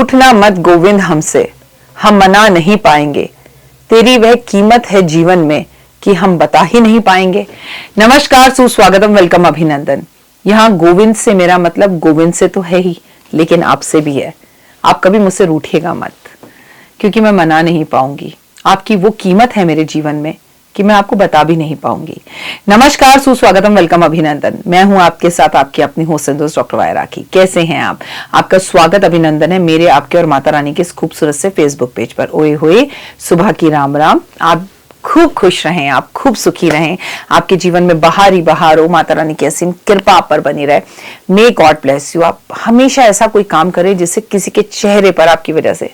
रूठना मत गोविंद हमसे, हम मना नहीं पाएंगे। तेरी वह कीमत है जीवन में कि हम बता ही नहीं पाएंगे। नमस्कार, सुस्वागतम, वेलकम, अभिनंदन। यहाँ गोविंद से मेरा मतलब गोविंद से तो है ही, लेकिन आपसे भी है। आप कभी मुझसे रूठिएगा मत, क्योंकि मैं मना नहीं पाऊंगी। आपकी वो कीमत है मेरे जीवन में कि मैं आपको बता भी नहीं पाऊंगी। नमस्कार, सुस्वागतम, वेलकम, अभिनंदन। मैं हूं आपके साथ आपकी अपनी होस्ट दोस्त डॉक्टर वाया राखी। कैसे हैं आप? आपका स्वागत, अभिनंदन है मेरे, आपके और माता रानी के इस खूबसूरत से फेसबुक पेज पर। ओए होए, सुबह की राम राम। आप खूब खुश रहें, आप खूब सुखी रहें, आपके जीवन में बहार ही बहार हो, माता रानी की असीम कृपा आप पर बनी रहे। May God bless you. आप हमेशा ऐसा कोई काम करें जिससे किसी के चेहरे पर आपकी वजह से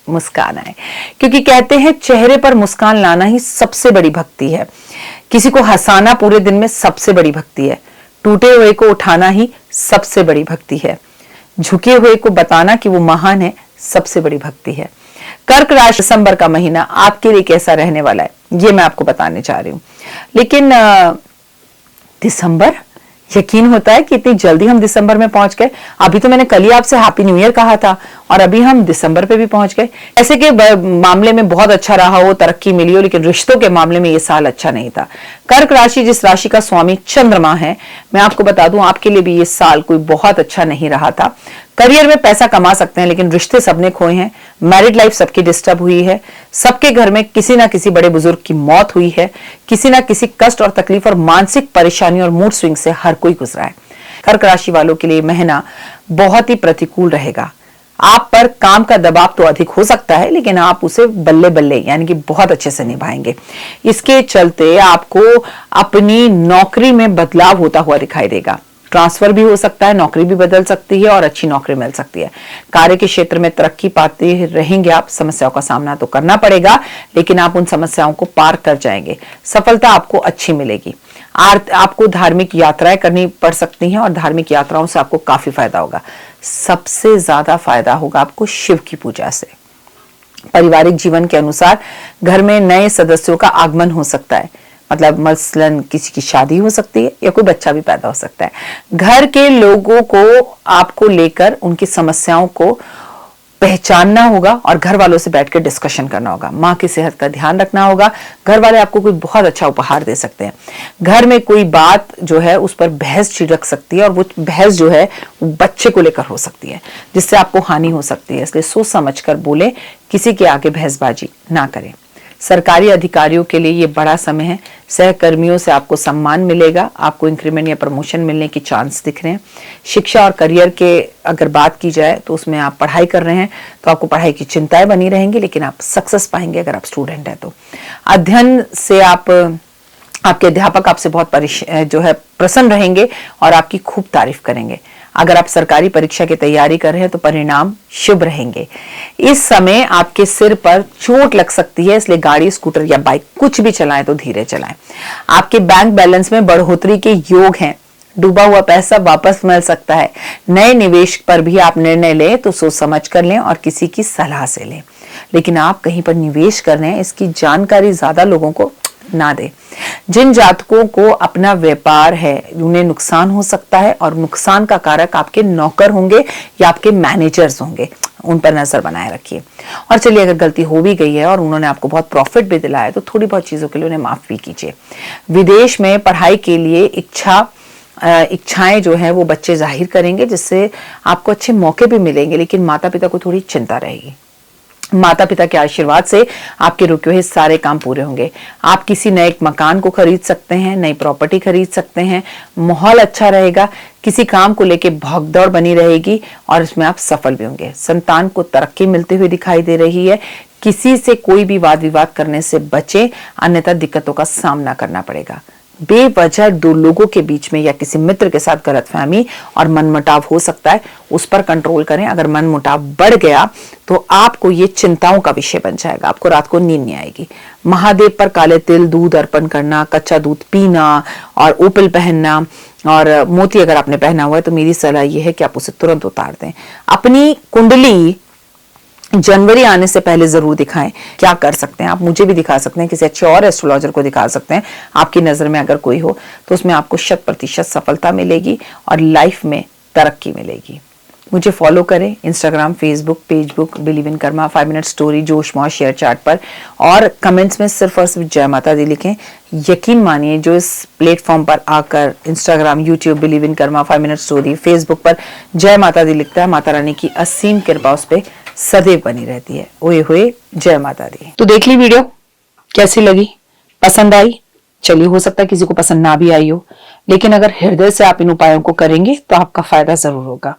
मुस्कान आए, क्योंकि कहते हैं चेहरे पर मुस्कान लाना ही सबसे बड़ी भक्ति है। किसी को हंसाना पूरे दिन में सबसे बड़ी भक्ति है। टूटे हुए को उठाना ही सबसे बड़ी भक्ति है। झुके हुए को बताना कि वो महान है सबसे बड़ी भक्ति है। कर्क राशि, दिसंबर का महीना आपके लिए कैसा रहने वाला है ये मैं आपको बताने चाह रही हूं। लेकिन दिसंबर, यकीन होता है कि इतनी जल्दी हम दिसंबर में पहुंच गए। अभी तो मैंने कल ही आपसे हैप्पी न्यू ईयर कहा था और अभी हम दिसंबर पे भी पहुंच गए। ऐसे के मामले में बहुत अच्छा रहा हो, तरक्की मिली हो, लेकिन रिश्तों के मामले में ये साल अच्छा नहीं था। कर्क राशि, जिस राशि का स्वामी चंद्रमा है, मैं आपको बता दूं आपके लिए भी ये साल कोई बहुत अच्छा नहीं रहा था। करियर में पैसा कमा सकते हैं, लेकिन रिश्ते सबने खोए हैं। मैरिड लाइफ सबकी डिस्टर्ब हुई है। सबके घर में किसी ना किसी बड़े बुजुर्ग की मौत हुई है। किसी ना किसी कष्ट और तकलीफ और मानसिक परेशानी और मूड स्विंग से हर कोई गुजरा है। कर्क राशि वालों के लिए महीना बहुत ही प्रतिकूल रहेगा। आप पर काम का दबाव तो अधिक हो सकता है, लेकिन आप उसे बल्ले बल्ले यानी कि बहुत अच्छे से निभाएंगे। इसके चलते आपको अपनी नौकरी में बदलाव होता हुआ दिखाई देगा। ट्रांसफर भी हो सकता है, नौकरी भी बदल सकती है और अच्छी नौकरी मिल सकती है। कार्य के क्षेत्र में तरक्की पाते रहेंगे आप। समस्याओं का सामना तो करना पड़ेगा, लेकिन आप उन समस्याओं को पार कर जाएंगे। सफलता आपको अच्छी मिलेगी। आपको धार्मिक यात्राएं करनी पड़ सकती हैं और धार्मिक यात्राओं से आपको काफी फायदा होगा। सबसे ज्यादा फायदा होगा आपको शिव की पूजा से। पारिवारिक जीवन के अनुसार घर में नए सदस्यों का आगमन हो सकता है। मतलब मसलन किसी की शादी हो सकती है या कोई बच्चा भी पैदा हो सकता है। घर के लोगों को आपको लेकर उनकी समस्याओं को पहचानना होगा और घर वालों से बैठकर डिस्कशन करना होगा। माँ की सेहत का ध्यान रखना होगा। घर वाले आपको कोई बहुत अच्छा उपहार दे सकते हैं। घर में कोई बात जो है उस पर बहस छिड़क सकती है और वो बहस जो है बच्चे को लेकर हो सकती है, जिससे आपको हानि हो सकती है। इसलिए सोच समझकर बोले, किसी के आगे बहसबाजी ना करें। सरकारी अधिकारियों के लिए ये बड़ा समय है। सहकर्मियों से आपको सम्मान मिलेगा। आपको इंक्रीमेंट या प्रमोशन मिलने की चांस दिख रहे हैं। शिक्षा और करियर के अगर बात की जाए तो उसमें आप पढ़ाई कर रहे हैं तो आपको पढ़ाई की चिंताएं बनी रहेंगी, लेकिन आप सक्सेस पाएंगे अगर आप स्टूडेंट हैं तो। अध्ययन से आपके अध्यापक आपसे बहुत जो है प्रसन्न रहेंगे और आपकी खूब तारीफ करेंगे। अगर आप सरकारी परीक्षा की तैयारी कर रहे हैं तो परिणाम शुभ रहेंगे। इस समय आपके सिर पर चोट लग सकती है, इसलिए गाड़ी, स्कूटर या बाइक कुछ भी चलाएं तो धीरे चलाएं। आपके बैंक बैलेंस में बढ़ोतरी के योग हैं। डूबा हुआ पैसा वापस मिल सकता है। नए निवेश पर भी आप निर्णय लें तो सोच समझ कर लें और किसी की सलाह से लें। लेकिन आप कहीं पर निवेश कर रहे हैं, इसकी जानकारी ज्यादा लोगों को ना दे। जिन जातकों को अपना व्यापार है उन्हें नुकसान हो सकता है और नुकसान का कारक आपके नौकर होंगे या आपके मैनेजर्स होंगे। उन पर नजर बनाए रखिए। और चलिए, अगर गलती हो भी गई है और उन्होंने आपको बहुत प्रॉफिट भी दिलाया है तो थोड़ी बहुत चीजों के लिए उन्हें माफ भी कीजिए। विदेश में पढ़ाई के लिए इच्छाएं जो है वो बच्चे जाहिर करेंगे, जिससे आपको अच्छे मौके भी मिलेंगे, लेकिन माता पिता को थोड़ी चिंता रहेगी। माता पिता के आशीर्वाद से आपके रुके हुए सारे काम पूरे होंगे। आप किसी नए मकान को खरीद सकते हैं, नई प्रॉपर्टी खरीद सकते हैं। माहौल अच्छा रहेगा। किसी काम को लेके भागदौड़ बनी रहेगी और इसमें आप सफल भी होंगे। संतान को तरक्की मिलती हुई दिखाई दे रही है। किसी से कोई भी वाद विवाद करने से बचें, अन्यथा दिक्कतों का सामना करना पड़ेगा। बेवजह दो लोगों के बीच में या किसी मित्र के साथ गलतफहमी और मनमुटाव हो सकता है, उस पर कंट्रोल करें। अगर मनमुटाव बढ़ गया तो आपको ये चिंताओं का विषय बन जाएगा। आपको रात को नींद नहीं आएगी। महादेव पर काले तिल, दूध अर्पण करना, कच्चा दूध पीना और ओपिल पहनना और मोती अगर आपने पहना हुआ है तो मेरी सलाह यह है कि आप उसे तुरंत उतार दें। अपनी कुंडली जनवरी आने से पहले जरूर दिखाएं। क्या कर सकते हैं आप? मुझे भी दिखा सकते हैं, किसी अच्छे और एस्ट्रोलॉजर को दिखा सकते हैं। आपकी नजर में अगर कोई हो तो उसमें आपको 100% सफलता मिलेगी और लाइफ में तरक्की मिलेगी। मुझे फॉलो करें इंस्टाग्राम, फेसबुक, पेजबुक, believe in karma, 5 minute story, Josh Moj share chat पर, और कमेंट्स में सिर्फ और सिर्फ जय माता दी लिखें। यकीन मानिए जो इस प्लेटफॉर्म पर आकर Instagram, YouTube, believe in karma, 5 minute story, Facebook पर जय माता दी लिखता है, माता रानी की असीम कृपा उस पर सदैव बनी रहती है। ओए होए जय माता दी। तो देख ली वीडियो, कैसी लगी, पसंद आई? चलिए, हो सकता है किसी को पसंद ना भी आई हो, लेकिन अगर हृदय से आप इन उपायों को करेंगे तो आपका फायदा जरूर होगा।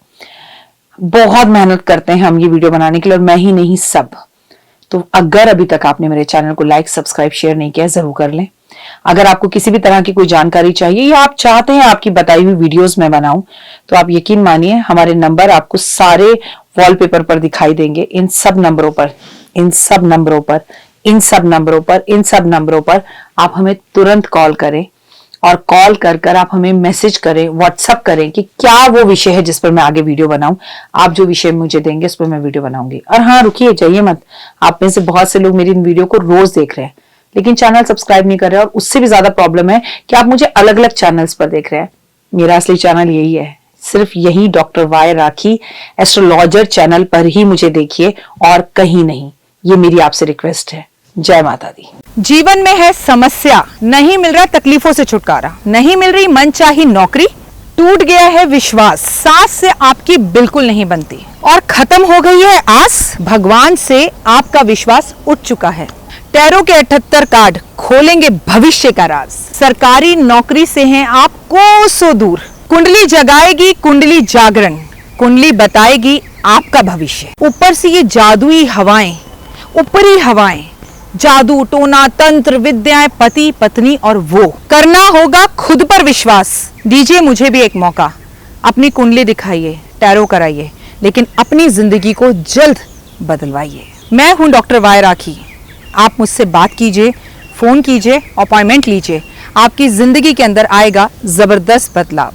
बहुत मेहनत करते हैं हम ये वीडियो बनाने के लिए, और मैं ही नहीं, सब। तो अगर अभी तक आपने मेरे चैनल को लाइक, सब्सक्राइब, शेयर नहीं किया, जरूर कर लें। अगर आपको किसी भी तरह की कोई जानकारी चाहिए या आप चाहते हैं आपकी बताई हुई वीडियोस में बनाऊं, तो आप यकीन मानिए हमारे नंबर आपको सारे वॉलपेपर पर दिखाई देंगे। इन सब नंबरों पर आप हमें तुरंत कॉल करें, और कॉल कर आप हमें मैसेज करें, व्हाट्सएप करें कि क्या वो विषय है जिस पर मैं आगे वीडियो बनाऊं। आप जो विषय मुझे देंगे उस पर मैं वीडियो बनाऊंगी। और हाँ, रुकिए, जाइए मत। आप में से बहुत से लोग मेरी इन वीडियो को रोज देख रहे हैं, लेकिन चैनल सब्सक्राइब नहीं कर रहे, और उससे भी ज्यादा प्रॉब्लम है कि आप मुझे अलग अलग चैनल्स पर देख रहे हैं। मेरा असली चैनल यही है, सिर्फ यही डॉक्टर वाई राखी एस्ट्रोलॉजर चैनल पर ही मुझे देखिए, और कहीं नहीं। ये मेरी आपसे रिक्वेस्ट है। जय माता दी। जीवन में है समस्या, नहीं मिल रहा तकलीफों से छुटकारा, नहीं मिल रही मनचाही नौकरी, टूट गया है विश्वास, सास से आपकी बिल्कुल नहीं बनती, और खत्म हो गई है आस, भगवान से आपका विश्वास उठ चुका है। टैरो के 78 कार्ड खोलेंगे भविष्य का राज, सरकारी नौकरी से हैं आप कोसों दूर, कुंडली जगाएगी कुंडली जागरण, कुंडली बताएगी आपका भविष्य। ऊपर से ये जादुई हवाएं, ऊपरी हवाएं, जादू टोना तंत्र विद्याएं, पति पत्नी और वो, करना होगा खुद पर विश्वास। दीजिए मुझे भी एक मौका, अपनी कुंडली दिखाइए, टैरो कराइए, लेकिन अपनी जिंदगी को जल्द बदलवाइए। मैं हूं डॉक्टर वाई राखी। आप मुझसे बात कीजिए, फोन कीजिए, अपॉइंटमेंट लीजिए, आपकी जिंदगी के अंदर आएगा जबरदस्त बदलाव।